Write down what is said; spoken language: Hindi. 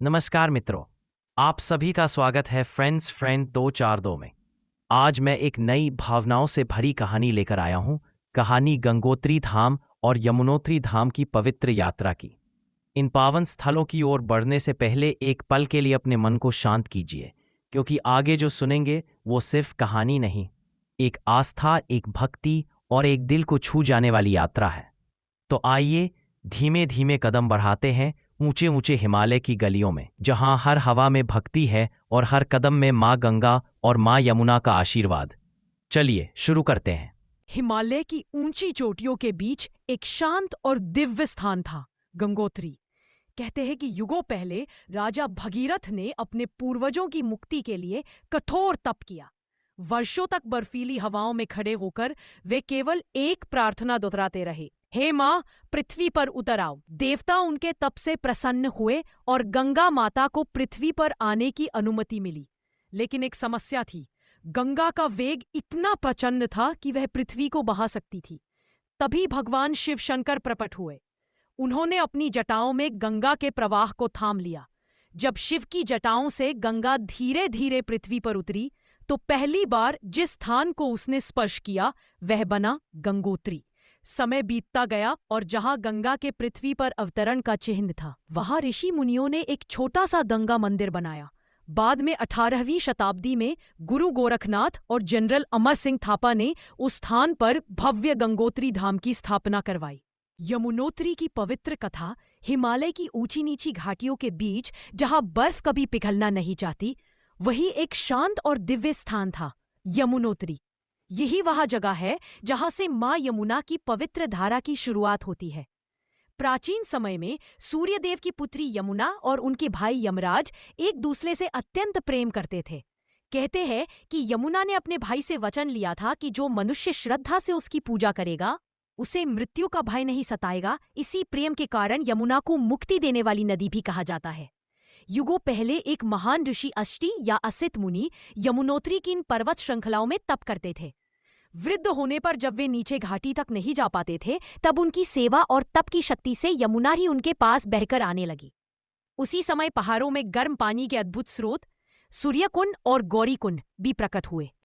नमस्कार मित्रों, आप सभी का स्वागत है फ्रेंड्स फ्रेंड 242 में। आज मैं एक नई भावनाओं से भरी कहानी लेकर आया हूं। कहानी गंगोत्री धाम और यमुनोत्री धाम की पवित्र यात्रा की। इन पावन स्थलों की ओर बढ़ने से पहले एक पल के लिए अपने मन को शांत कीजिए, क्योंकि आगे जो सुनेंगे वो सिर्फ कहानी नहीं, एक आस्था, एक भक्ति और एक दिल को छू जाने वाली यात्रा है। तो आइए धीमे धीमे कदम बढ़ाते हैं ऊंचे ऊंचे हिमालय की गलियों में, जहां हर हवा में भक्ति है और हर कदम में माँ गंगा और माँ यमुना का आशीर्वाद। चलिए शुरू करते हैं। हिमालय की ऊंची चोटियों के बीच एक शांत और दिव्य स्थान था, गंगोत्री। कहते हैं कि युगों पहले राजा भगीरथ ने अपने पूर्वजों की मुक्ति के लिए कठोर तप किया। वर्षों तक बर्फीली हवाओं में खड़े होकर वे केवल एक प्रार्थना दोहराते रहे, हे माँ, पृथ्वी पर उतर आओ। देवता उनके तप से प्रसन्न हुए और गंगा माता को पृथ्वी पर आने की अनुमति मिली। लेकिन एक समस्या थी, गंगा का वेग इतना प्रचंड था कि वह पृथ्वी को बहा सकती थी। तभी भगवान शिव शंकर प्रकट हुए। उन्होंने अपनी जटाओं में गंगा के प्रवाह को थाम लिया। जब शिव की जटाओं से गंगा धीरे धीरे पृथ्वी पर उतरी, तो पहली बार जिस स्थान को उसने स्पर्श किया वह बना गंगोत्री। समय बीतता गया और जहां गंगा के पृथ्वी पर अवतरण का चिन्ह था, वहां ऋषि मुनियों ने एक छोटा सा गंगा मंदिर बनाया। बाद में 18वीं शताब्दी में गुरु गोरखनाथ और जनरल अमर सिंह थापा ने उस स्थान पर भव्य गंगोत्री धाम की स्थापना करवाई। यमुनोत्री की पवित्र कथा हिमालय की ऊंची नीची घाटियों के बीच, जहां बर्फ कभी पिघलना नहीं चाहती, वही एक शांत और दिव्य स्थान था, यमुनोत्री। यही वह जगह है जहां से मां यमुना की पवित्र धारा की शुरुआत होती है। प्राचीन समय में सूर्यदेव की पुत्री यमुना और उनके भाई यमराज एक दूसरे से अत्यंत प्रेम करते थे। कहते हैं कि यमुना ने अपने भाई से वचन लिया था कि जो मनुष्य श्रद्धा से उसकी पूजा करेगा, उसे मृत्यु का भय नहीं सताएगा। इसी प्रेम के कारण यमुना को मुक्ति देने वाली नदी भी कहा जाता है। युगों पहले एक महान ऋषि अष्टि या असित मुनि यमुनोत्री की इन पर्वत श्रृंखलाओं में तप करते थे। वृद्ध होने पर जब वे नीचे घाटी तक नहीं जा पाते थे, तब उनकी सेवा और तप की शक्ति से यमुना ही उनके पास बहकर आने लगी। उसी समय पहाड़ों में गर्म पानी के अद्भुत स्रोत सूर्यकुंड और गौरीकुंड भी प्रकट हुए।